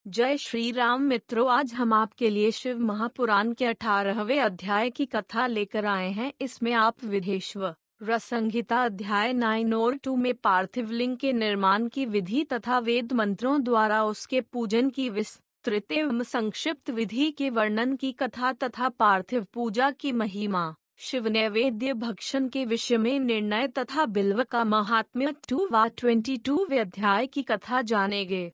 जय श्री राम मित्रों, आज हम आपके लिए शिव महापुराण के 18वें अध्याय की कथा लेकर आए हैं। इसमें आप विधेश्वर संहिता अध्याय 9 और 2 में पार्थिव लिंग के निर्माण की विधि तथा वेद मंत्रों द्वारा उसके पूजन की विस्तृत एवं संक्षिप्त विधि के वर्णन की कथा तथा पार्थिव पूजा की महिमा, शिव नैवेद्य भक्षण के विषय में निर्णय तथा बिल्व का महात्म्य 22वें अध्याय की कथा जानेंगे।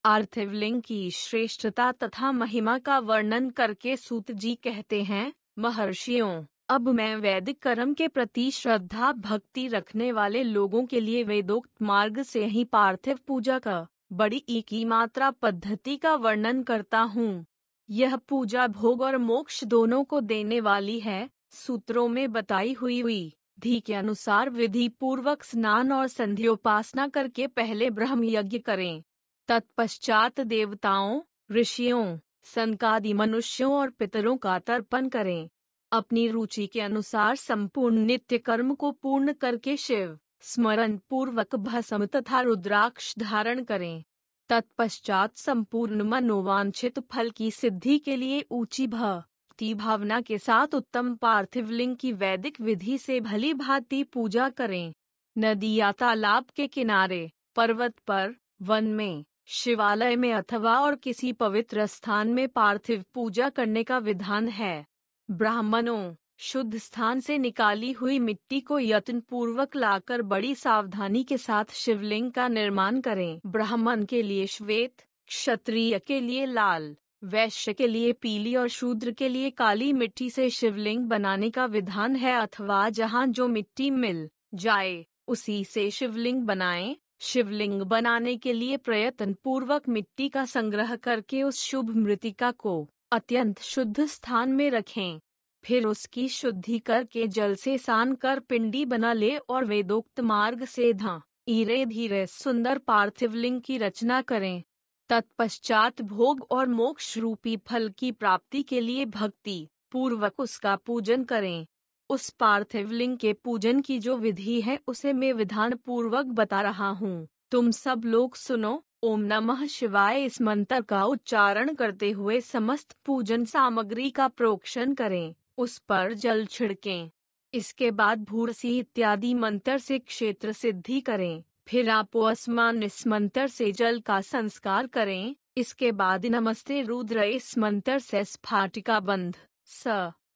पार्थिव लिंग की श्रेष्ठता तथा महिमा का वर्णन करके सूत जी कहते हैं, महर्षियों, अब मैं वैदिक कर्म के प्रति श्रद्धा भक्ति रखने वाले लोगों के लिए वेदोक्त मार्ग से ही पार्थिव पूजा का बड़ी की मात्रा पद्धति का वर्णन करता हूँ। यह पूजा भोग और मोक्ष दोनों को देने वाली है। सूत्रों में बताई हुई विधि के अनुसार विधि पूर्वक स्नान और संध्योपासना करके पहले ब्रह्म यज्ञ करें। तत्पश्चात देवताओं, ऋषियों, सनकादि मनुष्यों और पितरों का तर्पण करें। अपनी रुचि के अनुसार संपूर्ण नित्य कर्म को पूर्ण करके शिव स्मरण पूर्वक भस्म तथा रुद्राक्ष धारण करें। तत्पश्चात संपूर्ण मनोवांछित फल की सिद्धि के लिए ऊंची भक्ति भावना के साथ उत्तम पार्थिव लिंग की वैदिक विधि से भली भांति पूजा करें। नदी या तालाब के किनारे, पर्वत पर, वन में, शिवालय में अथवा और किसी पवित्र स्थान में पार्थिव पूजा करने का विधान है। ब्राह्मणों, शुद्ध स्थान से निकाली हुई मिट्टी को यत्न पूर्वक लाकर बड़ी सावधानी के साथ शिवलिंग का निर्माण करें। ब्राह्मण के लिए श्वेत, क्षत्रिय के लिए लाल, वैश्य के लिए पीली और शूद्र के लिए काली मिट्टी से शिवलिंग बनाने का विधान है, अथवा जहाँ जो मिट्टी मिल जाए उसी से शिवलिंग बनाएं। शिवलिंग बनाने के लिए प्रयत्न पूर्वक मिट्टी का संग्रह करके उस शुभ मृतिका को अत्यंत शुद्ध स्थान में रखें। फिर उसकी शुद्धि करके जल से सान कर पिंडी बना ले और वेदोक्त मार्ग से धीरे धीरे सुंदर पार्थिव लिंग की रचना करें। तत्पश्चात भोग और मोक्ष रूपी फल की प्राप्ति के लिए भक्ति पूर्वक उसका पूजन करें। उस पार्थिव लिंग के पूजन की जो विधि है उसे मैं विधान पूर्वक बता रहा हूँ। तुम सब लोग सुनो। ओम नमः शिवाय इस मंत्र का उच्चारण करते हुए समस्त पूजन सामग्री का प्रोक्षण करें, उस पर जल छिड़कें। इसके बाद भूरसी इत्यादि मंत्र से क्षेत्र सिद्धि करें। फिर आपोस्मान इस मंत्र से जल का संस्कार करें। इसके बाद नमस्ते रुद्र इस मंत्र से स्फाटिका बंध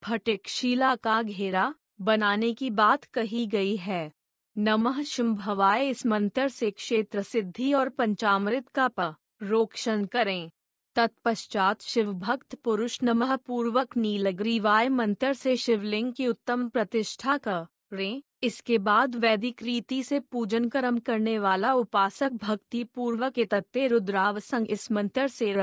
फटिक शिला का घेरा बनाने की बात कही गई है। नमः शुंभवाय इस मंत्र से क्षेत्र सिद्धि और पंचामृत का प्रोक्षण करें। तत्पश्चात शिव भक्त पुरुष नमः पूर्वक नीलग्रीवाय मंत्र से शिवलिंग की उत्तम प्रतिष्ठा करें। इसके बाद वैदिक रीति से पूजन कर्म करने वाला उपासक भक्ति पूर्वक तत्ते रुद्रावसंग इस मंत्र से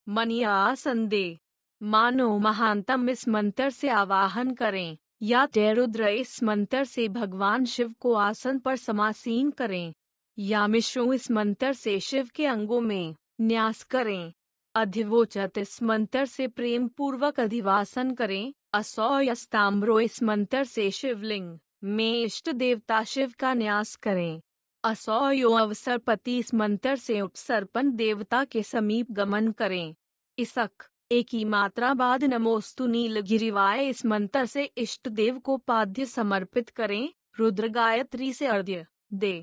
मनिया आसन दे मानो महानतम इस मंत्र से आवाहन करें, या रुद्र इस मंत्र से भगवान शिव को आसन पर समासीन करें, या मिश्रों इस मंत्र से शिव के अंगों में न्यास करें। अधिवोचत इस मंत्र से प्रेम पूर्वक अधिवासन करें। असौयस्ताम्रो इस मंत्र से शिवलिंग में इष्ट देवता शिव का न्यास करें। असौयो अवसरपति इस मंत्र से उपसर्पण देवता के समीप गमन करें। इसक एक ही मात्रा बाद नमोस्तु नीलगिरिवाय इस मंत्र से इष्ट देव को पाद्य समर्पित करें। रुद्र गायत्री से अर्घ्य दे।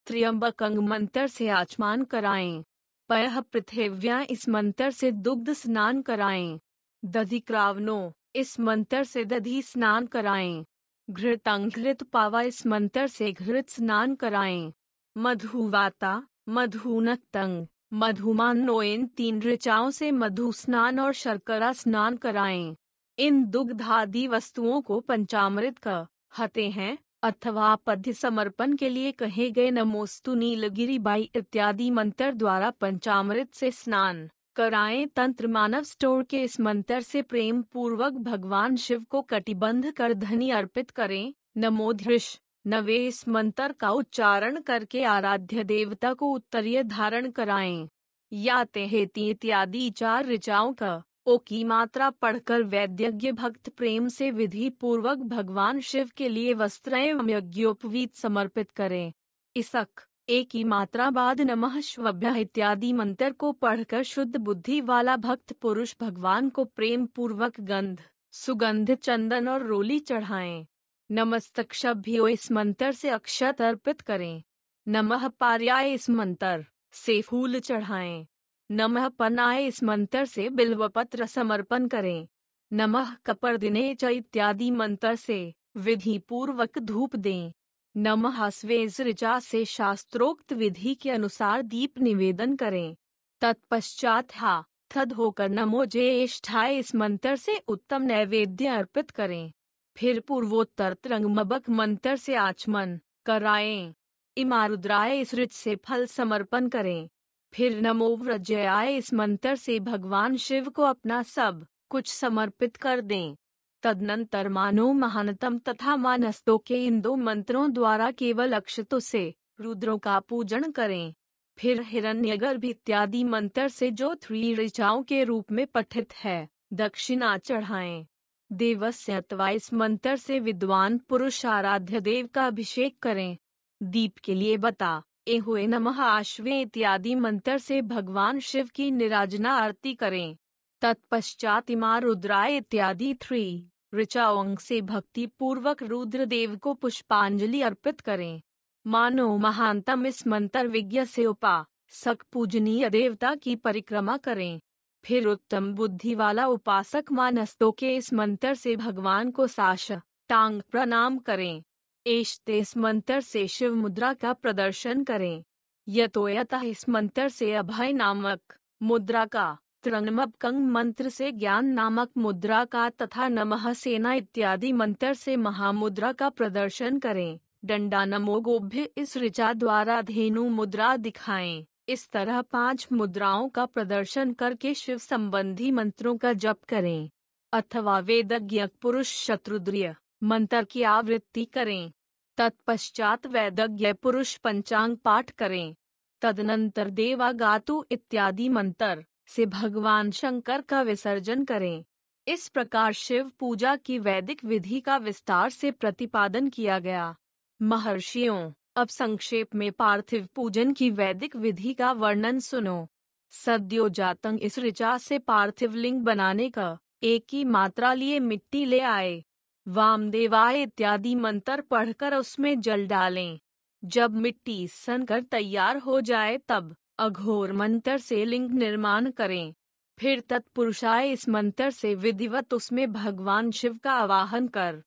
त्र्यंबकंग मंत्र से आचमान कराएं। पयः पृथिव्या इस मंत्र से दुग्ध स्नान कराएं। दधिक्रावनो इस मंत्र से दधि स्नान कराएं। घृतांघृत पावा इस मंत्र से घृत स्नान कराएं। मधुवाता, मधुनक्तंग, मधुमानो इन 3 ऋचाओं से मधु स्नान और शर्करा स्नान कराएं। इन दुग्धादि वस्तुओं को पंचामृत कहते हैं, अथवा पद्य समर्पण के लिए कहे गए नमोस्तु नीलगिरी बाई इत्यादि मंत्र द्वारा पंचामृत से स्नान कराएं। तंत्र मानव स्टोर के इस मंत्र से प्रेम पूर्वक भगवान शिव को कटिबंध कर धनी अर्पित करें। नमो धृष नवे इस मंत्र का उच्चारण करके आराध्य देवता को उत्तरीय धारण कराएं। या तेहेती इत्यादि 4 ऋचाओं का ओ की मात्रा पढ़कर वैद्यज्ञ भक्त प्रेम से विधि पूर्वक भगवान शिव के लिए वस्त्र एवं यज्ञोपवीत समर्पित करें। इसक एक ही मात्रा बाद नमः शिवाभ्यः इत्यादि मंत्र को पढ़कर शुद्ध बुद्धि वाला भक्त पुरुष भगवान को प्रेम पूर्वक गंध, सुगंधित चंदन और रोली चढ़ाएं। नमस्तक्षभ्यो इस मंत्र से अक्षत अर्पित करें। नमः पार्याय इस मंत्र से फूल चढ़ाएं। नमः पन्नाय इस मंत्र से बिल्वपत्र समर्पण करें। नमः कपर्दिने च इत्यादि मंत्र से विधि पूर्वक धूप दें। नमः स्वेज ऋचा से शास्त्रोक्त विधि के अनुसार दीप निवेदन करें। तत्पश्चात हा थद होकर नमो ज्येष्ठाय इस मंत्र से उत्तम नैवेद्य अर्पित करें। फिर पूर्वोत्तर त्रंगमबक मंत्र से आचमन कराएं। इमारुद्राय इस ऋच से फल समर्पण करें। फिर नमो व्रजयाय इस मंत्र से भगवान शिव को अपना सब कुछ समर्पित कर दें। तदनंतर मानो महानतम तथा मानस्तों के इन दो मंत्रों द्वारा केवल अक्षतों से रुद्रों का पूजन करें। फिर हिरण्यगर्भ इत्यादि मंत्र से जो 3 ऋचाओं के रूप में पठित है दक्षिणा चढ़ाएं। देवस्य अथवा इस मंत्र से विद्वान पुरुष आराध्य देव का अभिषेक करें। दीप के लिए बता ए हुए नमः आश्वे इत्यादि मंत्र से भगवान शिव की निराजना आरती करें। तत्पश्चात इमा रुद्राय इत्यादि 3 ऋचाओं से भक्ति पूर्वक रुद्रदेव को पुष्पांजलि अर्पित करें। मानो महानतम इस मंत्र विज्ञ से उपासक पूजनीय देवता की परिक्रमा करें। फिर उत्तम बुद्धि वाला उपासक मानस्तों के इस मंत्र से भगवान को साष्टांग प्रणाम करें। एष्ते इस मंत्र से शिव मुद्रा का प्रदर्शन करें। यतोयतः इस मंत्र से अभय नामक मुद्रा का, त्रंगमबकंग मंत्र से ज्ञान नामक मुद्रा का तथा नमः सेना इत्यादि मंत्र से महामुद्रा का प्रदर्शन करें। डंडा नमो गोभ्य इस ऋचा द्वारा धेनु मुद्रा दिखाएं। इस तरह 5 मुद्राओं का प्रदर्शन करके शिव संबंधी मंत्रों का जप करें। अथवा वेदज्ञ पुरुष शत्रुद्र्य मंत्र की आवृत्ति करें। तत्पश्चात वेदज्ञ पुरुष पंचांग पाठ करें। तदनंतर देवागातु इत्यादि मंत्र से भगवान शंकर का विसर्जन करें। इस प्रकार शिव पूजा की वैदिक विधि का विस्तार से प्रतिपादन किया गया। महर्षियों, अब संक्षेप में पार्थिव पूजन की वैदिक विधि का वर्णन सुनो। सद्योजातं इस ऋचा से पार्थिव लिंग बनाने का एक ही मात्रा लिए मिट्टी ले आए। वामदेवाय इत्यादि मंत्र पढ़कर उसमें जल डालें। जब मिट्टी सनकर तैयार हो जाए तब अघोर मंत्र से लिंग निर्माण करें। फिर तत्पुरुषाय इस मंत्र से विधिवत उसमें भगवान शिव का आवाहन कर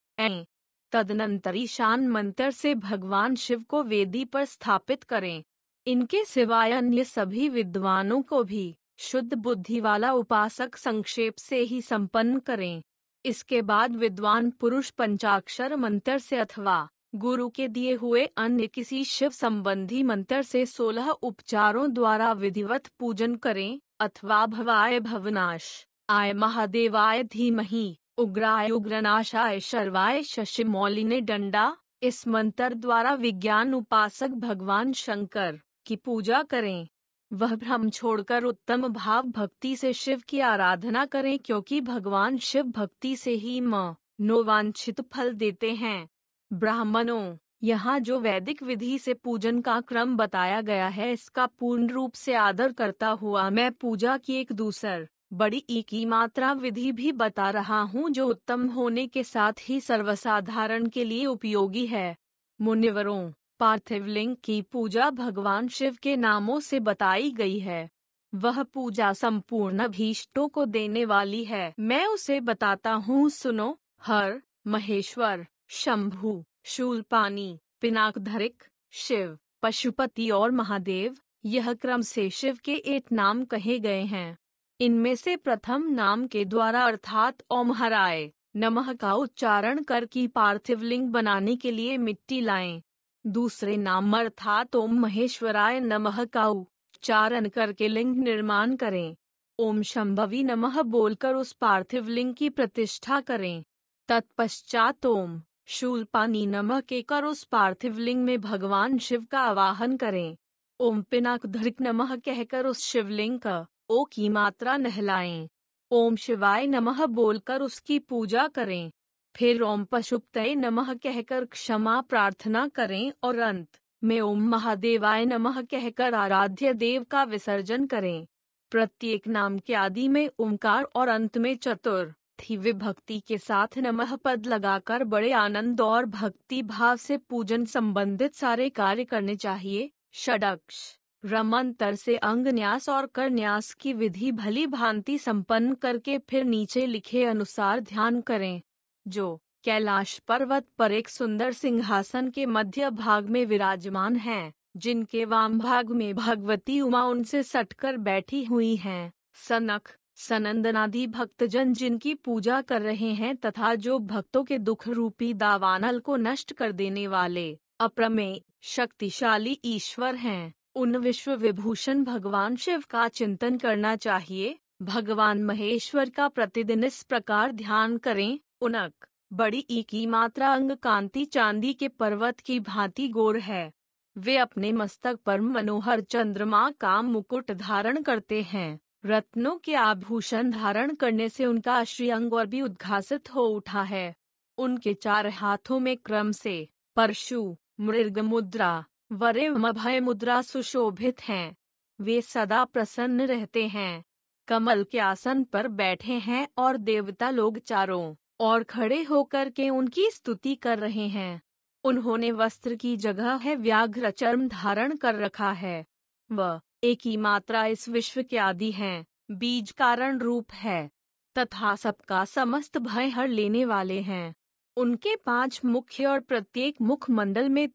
तदनंतर ईशान मंत्र से भगवान शिव को वेदी पर स्थापित करें। इनके सिवाय अन्य सभी विद्वानों को भी शुद्ध बुद्धि वाला उपासक संक्षेप से ही संपन्न करें। इसके बाद विद्वान पुरुष पंचाक्षर मंत्र से अथवा गुरु के दिए हुए अन्य किसी शिव संबंधी मंत्र से 16 उपचारों द्वारा विधिवत पूजन करें। अथवा भवाय भवनाश आय महादेवाय धीमहि उग्राय उग्रनाशाय शर्वाय शशिमौलिने डंडा इस मंत्र द्वारा विज्ञान उपासक भगवान शंकर की पूजा करें। वह भ्रम छोड़कर उत्तम भाव भक्ति से शिव की आराधना करें, क्योंकि भगवान शिव भक्ति से ही मनोवांछित फल देते हैं। ब्राह्मणों, यहाँ जो वैदिक विधि से पूजन का क्रम बताया गया है, इसका पूर्ण रूप से आदर करता हुआ मैं पूजा की एक दूसर बड़ी की मात्रा विधि भी बता रहा हूँ, जो उत्तम होने के साथ ही सर्वसाधारण के लिए उपयोगी है। मुनिवरों, पार्थिव लिंग की पूजा भगवान शिव के नामों से बताई गई है। वह पूजा संपूर्ण अभीष्टों को देने वाली है। मैं उसे बताता हूँ, सुनो। हर, महेश्वर, शंभु, शूलपाणी, पिनाकधरिक, शिव, पशुपति और महादेव, यह क्रम से शिव के 8 नाम कहे गए हैं। इनमें से प्रथम नाम के द्वारा अर्थात ओम हराय नमः का उच्चारण कर की पार्थिव लिंग बनाने के लिए मिट्टी लाएं। दूसरे नाम अर्थात ओम महेश्वराय नमः का उच्चारण करके लिंग निर्माण करें। ओम शंभवी नमः बोलकर उस पार्थिव लिंग की प्रतिष्ठा करें। तत्पश्चात ओम शूलपाणी नमः कहकर उस पार्थिव लिंग में भगवान शिव का आवाहन करें। ओम पिनाकधरिक नमः कहकर उस शिवलिंग का ओ की मात्रा नहलाएं। ओम शिवाय नमः बोलकर उसकी पूजा करें। फिर ओम पशुपतये नमः कहकर क्षमा प्रार्थना करें और अंत में ओम महादेवाय नमः कहकर आराध्य देव का विसर्जन करें। प्रत्येक नाम के आदि में ओमकार और अंत में चतुर्थी विभक्ति के साथ नमः पद लगाकर बड़े आनंद और भक्ति भाव से पूजन संबंधित सारे कार्य करने चाहिए। षडक्ष मंत्र से अंग न्यास और कर न्यास की विधि भली भांति संपन्न करके फिर नीचे लिखे अनुसार ध्यान करें। जो कैलाश पर्वत पर एक सुंदर सिंहासन के मध्य भाग में विराजमान हैं, जिनके वाम भाग में भगवती उमा उनसे सटकर बैठी हुई हैं, सनक सनंदन आदि भक्तजन जिनकी पूजा कर रहे हैं तथा जो भक्तों के दुख रूपी दावानल को नष्ट कर देने वाले अप्रमेय शक्तिशाली ईश्वर हैं, उन विश्व विभूषण भगवान शिव का चिंतन करना चाहिए। भगवान महेश्वर का प्रतिदिन इस प्रकार ध्यान करें। उनक बड़ी ई की मात्रा अंग कांति चांदी के पर्वत की भांति गोर है। वे अपने मस्तक पर मनोहर चंद्रमा का मुकुट धारण करते हैं। रत्नों के आभूषण धारण करने से उनका श्रीअंग और भी उद्घासित हो उठा है। उनके 4 हाथों में क्रम से परशु, मृग मुद्रा, वरेम अभय मुद्रा सुशोभित हैं। वे सदा प्रसन्न रहते हैं। कमल के आसन पर बैठे हैं और देवता लोग चारों और खड़े होकर के उनकी स्तुति कर रहे हैं। उन्होंने वस्त्र की जगह है व्याघ्र चर्म धारण कर रखा है। वह एक ही मात्रा इस विश्व के आदि हैं, बीज कारण रूप है तथा सबका समस्त भय हर लेने वाले हैं। उनके 5 मुख्य और प्रत्येक मुख मंडल में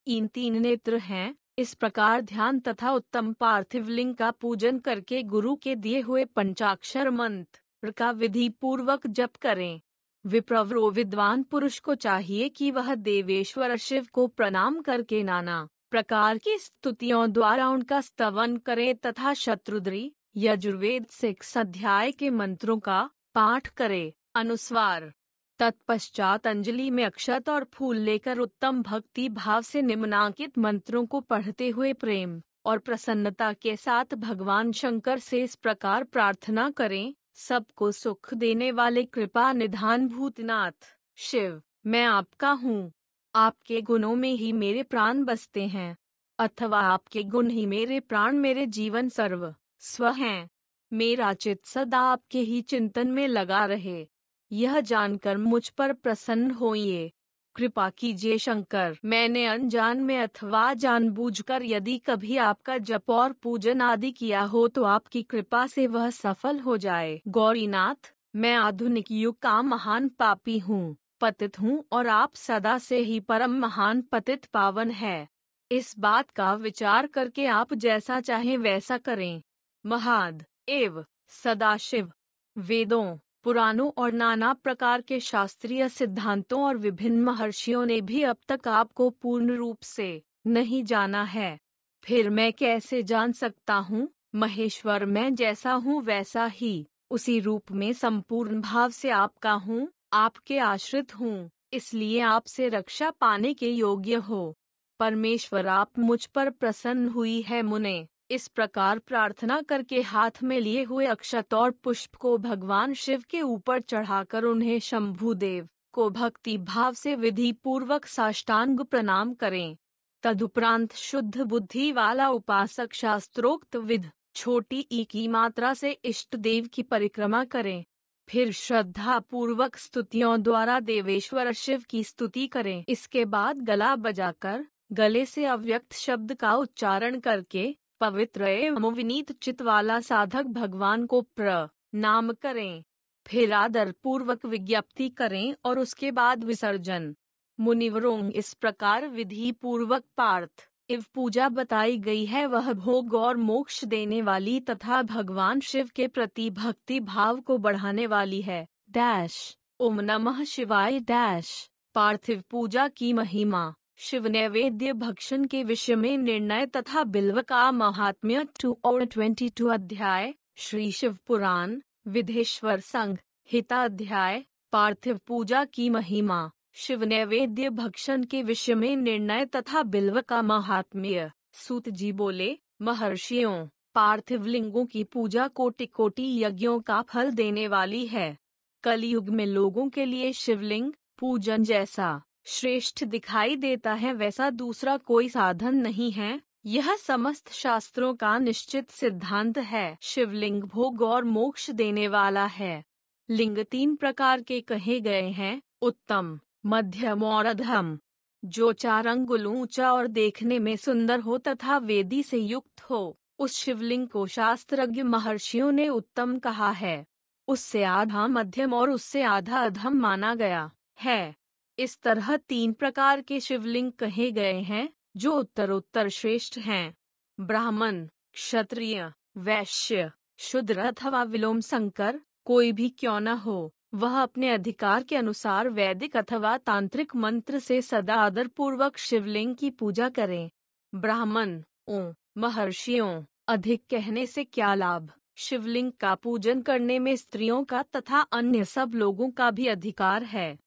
इन 3 नेत्र हैं। इस प्रकार ध्यान तथा उत्तम पार्थिव लिंग का पूजन करके गुरु के दिए हुए पंचाक्षर मंत्र का विधि पूर्वक जप करें। विप्रवरो विद्वान पुरुष को चाहिए कि वह देवेश्वर शिव को प्रणाम करके नाना प्रकार की स्तुतियों द्वारा उनका स्तवन करे तथा शत्रुद्री यजुर्वेद 6 अध्याय के मंत्रों का पाठ करे। अनुस्वार तत्पश्चात अंजलि में अक्षत और फूल लेकर उत्तम भक्ति भाव से निम्नांकित मंत्रों को पढ़ते हुए प्रेम और प्रसन्नता के साथ भगवान शंकर से इस प्रकार प्रार्थना करें। सबको सुख देने वाले कृपा निधान भूतनाथ शिव, मैं आपका हूँ। आपके गुणों में ही मेरे प्राण बसते हैं, अथवा आपके गुण ही मेरे प्राण मेरे जीवन सर्व स्व हैं। मेरा चित्त सदा आपके ही चिंतन में लगा रहे, यह जानकर मुझ पर प्रसन्न होइए। कृपा कीजिए शंकर, मैंने अनजान में अथवा जानबूझकर यदि कभी आपका जप और पूजन आदि किया हो तो आपकी कृपा से वह सफल हो जाए। गौरीनाथ, मैं आधुनिक युग का महान पापी हूँ, पतित हूँ और आप सदा से ही परम महान पतित पावन है। इस बात का विचार करके आप जैसा चाहें वैसा करें। महादेव सदाशिव वेदों, पुराणों और नाना प्रकार के शास्त्रीय सिद्धांतों और विभिन्न महर्षियों ने भी अब तक आपको पूर्ण रूप से नहीं जाना है। फिर मैं कैसे जान सकता हूँ? महेश्वर, मैं जैसा हूँ वैसा ही उसी रूप में संपूर्ण भाव से आपका हूँ, आपके आश्रित हूँ, इसलिए आपसे रक्षा पाने के योग्य हो। परमेश्वर, आप मुझ पर प्रसन्न हुई है मुने। इस प्रकार प्रार्थना करके हाथ में लिए हुए अक्षत और पुष्प को भगवान शिव के ऊपर चढ़ाकर उन्हें शंभुदेव को भक्ति भाव से विधि पूर्वक साष्टांग प्रणाम करें। तदुपरांत शुद्ध बुद्धि वाला उपासक शास्त्रोक्त विध छोटी ई की मात्रा से इष्ट देव की परिक्रमा करें। फिर श्रद्धा पूर्वक स्तुतियों द्वारा देवेश्वर शिव की स्तुति करें। इसके बाद गला बजाकर गले से अव्यक्त शब्द का उच्चारण करके पवित्र एवं विनीत चित्त वाला साधक भगवान को प्रणाम करें। फिर आदर पूर्वक विज्ञप्ति करें और उसके बाद विसर्जन। मुनिवरों, इस प्रकार विधि पूर्वक पार्थिव पूजा बताई गई है, वह भोग और मोक्ष देने वाली तथा भगवान शिव के प्रति भक्ति भाव को बढ़ाने वाली है। ओम नमः शिवाय। पार्थिव पूजा की महिमा। शिव नैवेद्य भक्षण के विषय में निर्णय तथा बिल्व का महात्म्य 2 और 22 अध्याय। श्री शिव पुराण विधेश्वर संघ हिता अध्याय। पार्थिव पूजा की महिमा। शिव नैवेद्य भक्षण के विषय में निर्णय तथा बिल्व का महात्म्य। सूत जी बोले, महर्षियों, पार्थिव लिंगों की पूजा कोटि कोटि यज्ञों का फल देने वाली है। कलयुग में लोगों के लिए शिवलिंग पूजन जैसा श्रेष्ठ दिखाई देता है वैसा दूसरा कोई साधन नहीं है। यह समस्त शास्त्रों का निश्चित सिद्धांत है। शिवलिंग भोग और मोक्ष देने वाला है। लिंग 3 प्रकार के कहे गए हैं, उत्तम, मध्यम और अधम। जो 4 अंगुल ऊंचा और देखने में सुंदर हो तथा वेदी से युक्त हो, उस शिवलिंग को शास्त्रज्ञ महर्षियों ने उत्तम कहा है। उससे आधा मध्यम और उससे आधा अधम माना गया है। इस तरह 3 प्रकार के शिवलिंग कहे गए हैं, जो उत्तरोत्तर श्रेष्ठ हैं। ब्राह्मण, क्षत्रिय, वैश्य, शूद्र अथवा विलोम संकर, कोई भी क्यों न हो, वह अपने अधिकार के अनुसार वैदिक अथवा तांत्रिक मंत्र से सदा आदर पूर्वक शिवलिंग की पूजा करें। ब्राह्मण, महर्षियों, अधिक कहने से क्या लाभ। शिवलिंग का पूजन करने में स्त्रियों का तथा अन्य सब लोगों का भी अधिकार है।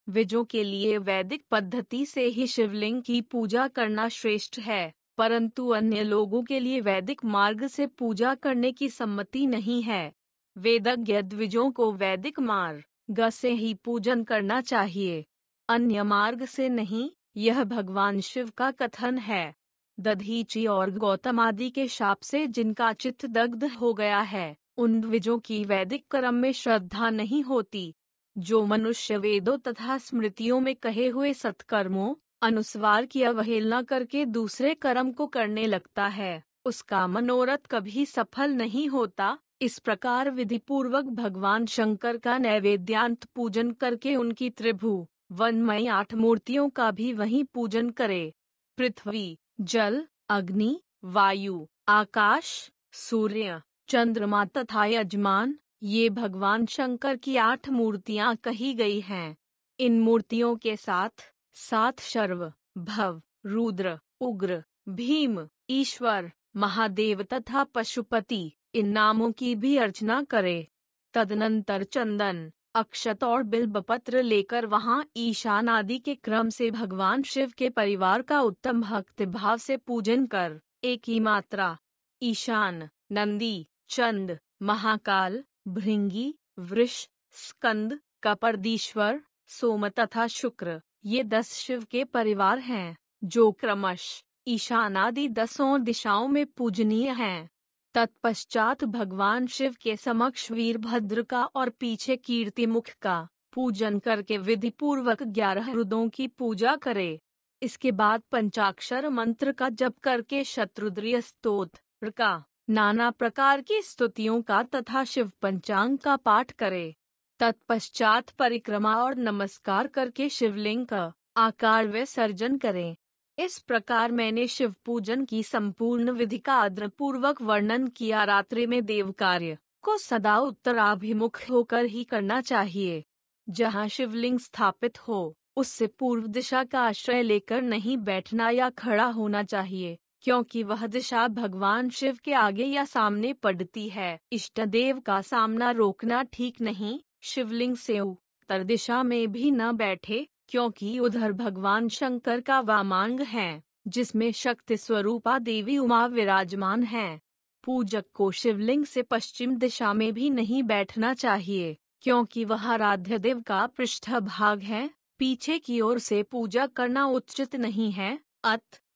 विजों के लिए वैदिक पद्धति से ही शिवलिंग की पूजा करना श्रेष्ठ है, परंतु अन्य लोगों के लिए वैदिक मार्ग से पूजा करने की सम्मति नहीं है। वेदज्ञ द्विजों को वैदिक मार्ग से ही पूजन करना चाहिए, अन्य मार्ग से नहीं। यह भगवान शिव का कथन है। दधीची और गौतम आदि के शाप से जिनका चित्त दग्ध हो गया है, उन द्विजों की वैदिक कर्म में श्रद्धा नहीं होती। जो मनुष्य वेदों तथा स्मृतियों में कहे हुए सत्कर्मों अनुस्वार की अवहेलना करके दूसरे कर्म को करने लगता है, उसका मनोरथ कभी सफल नहीं होता। इस प्रकार विधि पूर्वक भगवान शंकर का नैवेद्यांत पूजन करके उनकी त्रिभुवनमयी 8 मूर्तियों का भी वहीं पूजन करे। पृथ्वी, जल, अग्नि, वायु, आकाश, सूर्य, चंद्रमा तथा यजमान, ये भगवान शंकर की 8 मूर्तियां कही गई हैं। इन मूर्तियों के साथ 7 शर्व, भव, रुद्र, उग्र, भीम, ईश्वर, महादेव तथा पशुपति, इन नामों की भी अर्चना करे। तदनंतर चंदन, अक्षत और बिल्वपत्र लेकर वहां ईशान आदि के क्रम से भगवान शिव के परिवार का उत्तम भक्ति भाव से पूजन कर, एक ही मात्रा ईशान, नंदी, चंद, महाकाल, भृंगी, वृष, स्कंद, कपर्दीश्वर, सोम तथा शुक्र, ये 10 शिव के परिवार हैं, जो क्रमश ईशान आदि 10 दिशाओं में पूजनीय हैं। तत्पश्चात भगवान शिव के समक्ष वीरभद्र का और पीछे कीर्तिमुख का पूजन करके विधि पूर्वक 11 रुद्रों की पूजा करे। इसके बाद पंचाक्षर मंत्र का जप करके शत्रुद्रीय स्तोत्र का, नाना प्रकार की स्तुतियों का तथा शिव पंचांग का पाठ करे। तत्पश्चात परिक्रमा और नमस्कार करके शिवलिंग का आकार विसर्जन करें। इस प्रकार मैंने शिव पूजन की संपूर्ण विधि का आदर पूर्वक वर्णन किया। रात्रि में देव कार्य को सदा उत्तराभिमुख होकर ही करना चाहिए। जहाँ शिवलिंग स्थापित हो, उससे पूर्व दिशा का आश्रय लेकर नहीं बैठना या खड़ा होना चाहिए, क्योंकि वह दिशा भगवान शिव के आगे या सामने पड़ती है। इष्ट देव का सामना रोकना ठीक नहीं। शिवलिंग से उत्तर दिशा में भी न बैठे, क्योंकि उधर भगवान शंकर का वामांग है, जिसमें शक्ति स्वरूपा देवी उमा विराजमान है। पूजक को शिवलिंग से पश्चिम दिशा में भी नहीं बैठना चाहिए, क्योंकि वह आराध्य देव का पृष्ठभाग है। पीछे की ओर से पूजा करना उचित नहीं है।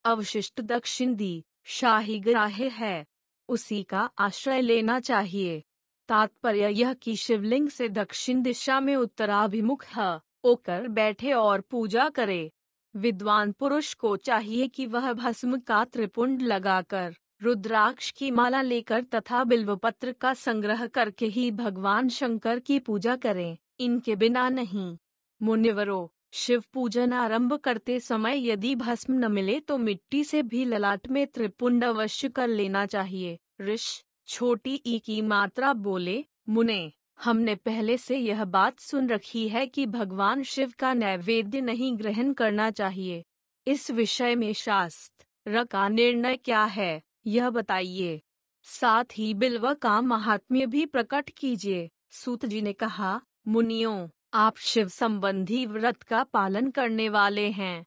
अवशिष्ट दक्षिण शाही ग्राह्य है, उसी का आश्रय लेना चाहिए। तात्पर्य यह कि शिवलिंग से दक्षिण दिशा में उत्तराभिमुख होकर बैठे और पूजा करे। विद्वान पुरुष को चाहिए कि वह भस्म का त्रिपुंड लगाकर, रुद्राक्ष की माला लेकर तथा बिल्वपत्र का संग्रह करके ही भगवान शंकर की पूजा करें, इनके बिना नहीं। मुनिवरों, शिव पूजन आरंभ करते समय यदि भस्म न मिले तो मिट्टी से भी ललाट में त्रिपुंड अवश्य कर लेना चाहिए। ऋष छोटी ई की मात्रा बोले, मुने, हमने पहले से यह बात सुन रखी है कि भगवान शिव का नैवेद्य नहीं ग्रहण करना चाहिए। इस विषय में शास्त्र का निर्णय क्या है, यह बताइए। साथ ही बिल्व का महात्म्य भी प्रकट कीजिए। सूत जी ने कहा, मुनियों, आप शिव संबंधी व्रत का पालन करने वाले हैं,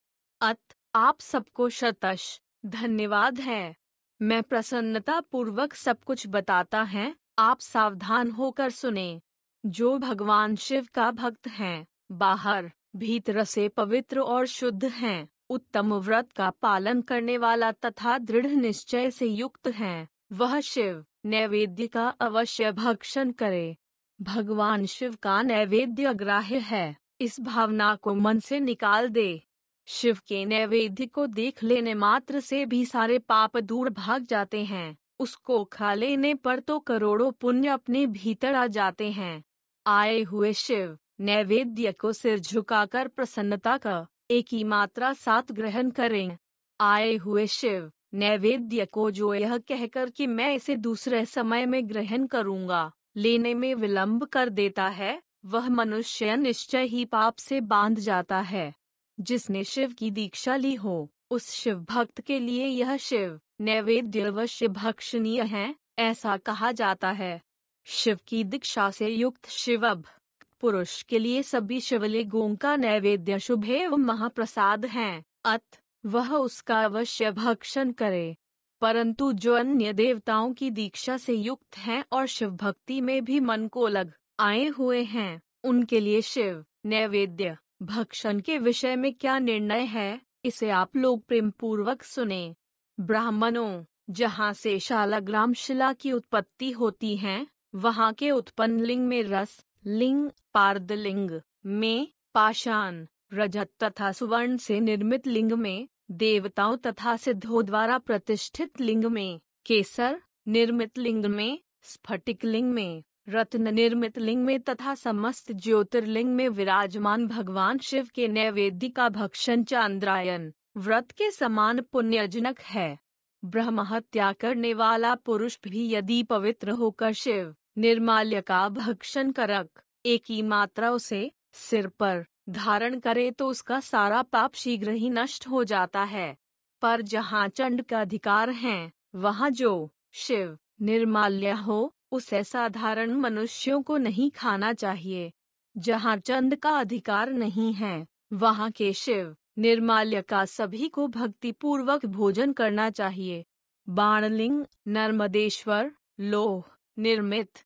आप सबको शतश धन्यवाद है। मैं प्रसन्नता पूर्वक सब कुछ बताता है, आप सावधान होकर सुने। जो भगवान शिव का भक्त हैं, बाहर भीतर से पवित्र और शुद्ध हैं, उत्तम व्रत का पालन करने वाला तथा दृढ़ निश्चय से युक्त हैं, वह शिव नैवेद्य का अवश्य भक्षण करे। भगवान शिव का नैवेद्य अग्राह्य है, इस भावना को मन से निकाल दे। शिव के नैवेद्य को देख लेने मात्र से भी सारे पाप दूर भाग जाते हैं, उसको खा लेने पर तो करोड़ों पुण्य अपने भीतर आ जाते हैं। आए हुए शिव नैवेद्य को सिर झुकाकर प्रसन्नता का एक ही मात्रा साथ ग्रहण करें। आए हुए शिव नैवेद्य को जो यह कहकर कि मैं इसे दूसरे समय में ग्रहण करूंगा, लेने में विलंब कर देता है, वह मनुष्य निश्चय ही पाप से बांध जाता है। जिसने शिव की दीक्षा ली हो, उस शिव भक्त के लिए यह शिव नैवेद्य अवश्य भक्षणीय है, ऐसा कहा जाता है। शिव की दीक्षा से युक्त शिव पुरुष के लिए सभी शिवलिंगों का नैवेद्य शुभ एवं महाप्रसाद हैं, अत वह उसका अवश्य भक्षण करे। परंतु जो अन्य देवताओं की दीक्षा से युक्त हैं और शिव भक्ति में भी मन को लग आए हुए हैं, उनके लिए शिव नैवेद्य भक्षण के विषय में क्या निर्णय है, इसे आप लोग प्रेम पूर्वक सुने। ब्राह्मणों, जहाँ से शालग्राम शिला की उत्पत्ति होती है, वहाँ के उत्पन्न लिंग में रस लिंग, पार्दलिंग में पाषाण, रजत तथा सुवर्ण से निर्मित लिंग में देवताओं तथा सिद्धों द्वारा प्रतिष्ठित लिंग में केसर निर्मित लिंग में, स्फटिक लिंग में, रत्न निर्मित लिंग में तथा समस्त ज्योतिर्लिंग में विराजमान भगवान शिव के नैवेद्य का भक्षण चांद्रायन व्रत के समान पुण्यजनक है। ब्रह्म हत्या करने वाला पुरुष भी यदि पवित्र होकर शिव निर्माल्य का भक्षण करक एक ही मात्रा उसे सिर पर धारण करे तो उसका सारा पाप शीघ्र ही नष्ट हो जाता है। पर जहाँ चंड का अधिकार है, वहाँ जो शिव निर्माल्य हो, उसे साधारण मनुष्यों को नहीं खाना चाहिए। जहाँ चंड का अधिकार नहीं है, वहाँ के शिव निर्माल्य का सभी को भक्ति पूर्वक भोजन करना चाहिए। बाणलिंग, नर्मदेश्वर, लोह निर्मित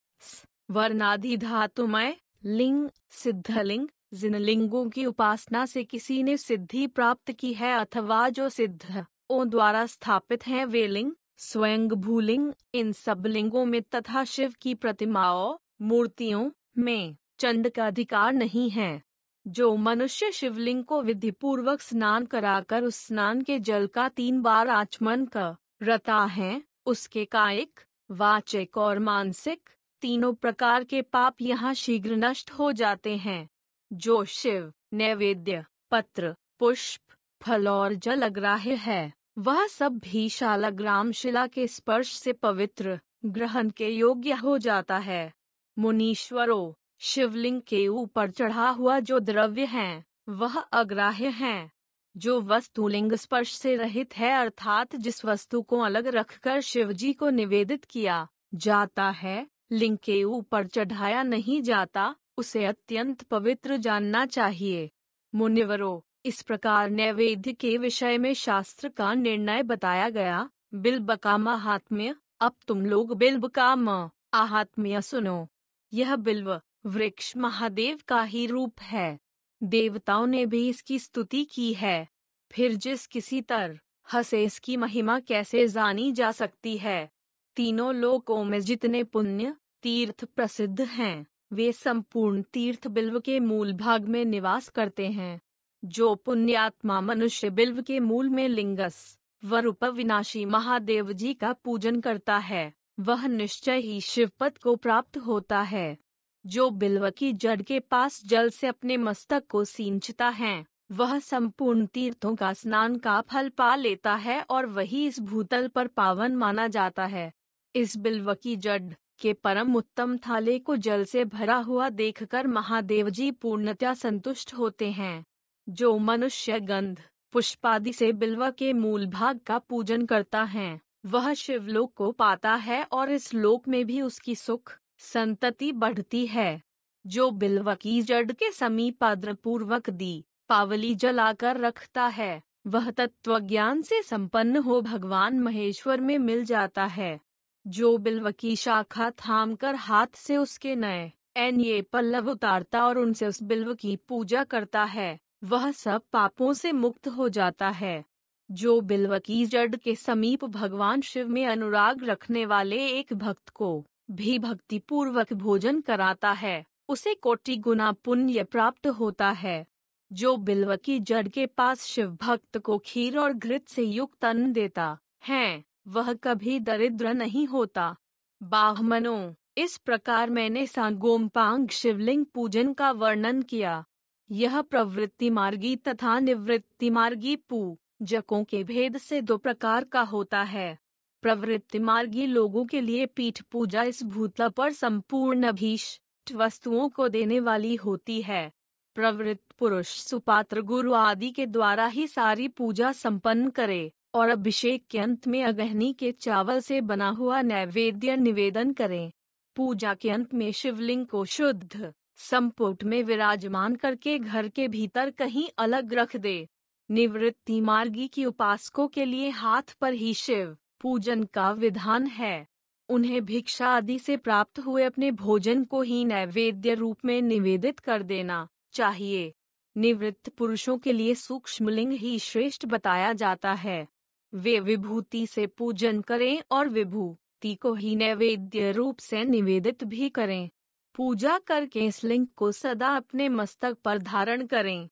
वर्णाधि धातुमय लिंग, सिद्धलिंग, जिन लिंगों की उपासना से किसी ने सिद्धि प्राप्त की है अथवा जो सिद्धों द्वारा स्थापित हैं, वे लिंग स्वयं भूलिंग, इन सब लिंगों में तथा शिव की प्रतिमाओं मूर्तियों में चंड का अधिकार नहीं है। जो मनुष्य शिवलिंग को विधि पूर्वक स्नान कराकर उस स्नान के जल का 3 बार आचमन करता है, उसके कायिक, वाचिक और मानसिक तीनों प्रकार के पाप यहाँ शीघ्र नष्ट हो जाते हैं। जो शिव नैवेद्य पत्र, पुष्प, फल और जल अग्राह्य है, वह सब भी शालग्राम शिला के स्पर्श से पवित्र ग्रहण के योग्य हो जाता है। मुनीश्वरों, शिवलिंग के ऊपर चढ़ा हुआ जो द्रव्य है, वह अग्राह्य है। जो वस्तु लिंग स्पर्श से रहित है, अर्थात जिस वस्तु को अलग रखकर शिवजी को निवेदित किया जाता है, लिंग के ऊपर चढ़ाया नहीं जाता, उसे अत्यंत पवित्र जानना चाहिए। मुनिवरों, इस प्रकार नैवेद्य के विषय में शास्त्र का निर्णय बताया गया। बिल्व का महात्म्य। अब तुम लोग बिल्व का महात्म्य सुनो। यह बिल्व वृक्ष महादेव का ही रूप है। देवताओं ने भी इसकी स्तुति की है। फिर जिस किसी तरह से इसकी महिमा कैसे जानी जा सकती है। तीनों लोकों में जितने पुण्य तीर्थ प्रसिद्ध हैं, वे संपूर्ण तीर्थ बिल्व के मूल भाग में निवास करते हैं। जो पुण्यात्मा मनुष्य बिल्व के मूल में लिंगस स्वरूप विनाशी महादेव जी का पूजन करता है, वह निश्चय ही शिवपद को प्राप्त होता है। जो बिल्व की जड़ के पास जल से अपने मस्तक को सींचता है, वह संपूर्ण तीर्थों का स्नान का फल पा लेता है और वही इस भूतल पर पावन माना जाता है। इस बिल्व की जड़ के परम उत्तम थाले को जल से भरा हुआ देखकर महादेव जी पूर्णतया संतुष्ट होते हैं। जो मनुष्य गंध पुष्पादि से बिल्व के मूल भाग का पूजन करता है, वह शिवलोक को पाता है और इस लोक में भी उसकी सुख संतति बढ़ती है। जो बिल्व की जड़ के समीप आदर पूर्वक पावली जलाकर रखता है, वह तत्वज्ञान से संपन्न हो भगवान महेश्वर में मिल जाता है। जो बिल्व की शाखा थामकर हाथ से उसके नए ये पल्लव उतारता और उनसे उस बिल्व की पूजा करता है, वह सब पापों से मुक्त हो जाता है। जो बिल्व की जड़ के समीप भगवान शिव में अनुराग रखने वाले एक भक्त को भी भक्ति पूर्वक भोजन कराता है, उसे कोटि गुना पुण्य प्राप्त होता है। जो बिल्व की जड़ के पास शिव भक्त को खीर और घृत से युक्त अन्न देता है, वह कभी दरिद्र नहीं होता। बाह्मनों, इस प्रकार मैंने सांगोपांग शिवलिंग पूजन का वर्णन किया। यह प्रवृत्ति मार्गी तथा निवृत्ति मार्गी पूजकों के भेद से दो प्रकार का होता है। प्रवृत्ति मार्गी लोगों के लिए पीठ पूजा इस भूतल पर संपूर्ण अभीष्ट वस्तुओं को देने वाली होती है। प्रवृत्त पुरुष सुपात्र गुरु आदि के द्वारा ही सारी पूजा संपन्न करे और अभिषेक के अंत में अगहनी के चावल से बना हुआ नैवेद्य निवेदन करें। पूजा के अंत में शिवलिंग को शुद्ध संपुट में विराजमान करके घर के भीतर कहीं अलग रख दे। निवृत्ति मार्गी की उपासकों के लिए हाथ पर ही शिव पूजन का विधान है। उन्हें भिक्षा आदि से प्राप्त हुए अपने भोजन को ही नैवेद्य रूप में निवेदित कर देना चाहिए। निवृत्त पुरुषों के लिए सूक्ष्मलिंग ही श्रेष्ठ बताया जाता है। वे विभूति से पूजन करें और विभूति को ही नैवेद्य रूप से निवेदित भी करें। पूजा करके इस लिंग को सदा अपने मस्तक पर धारण करें।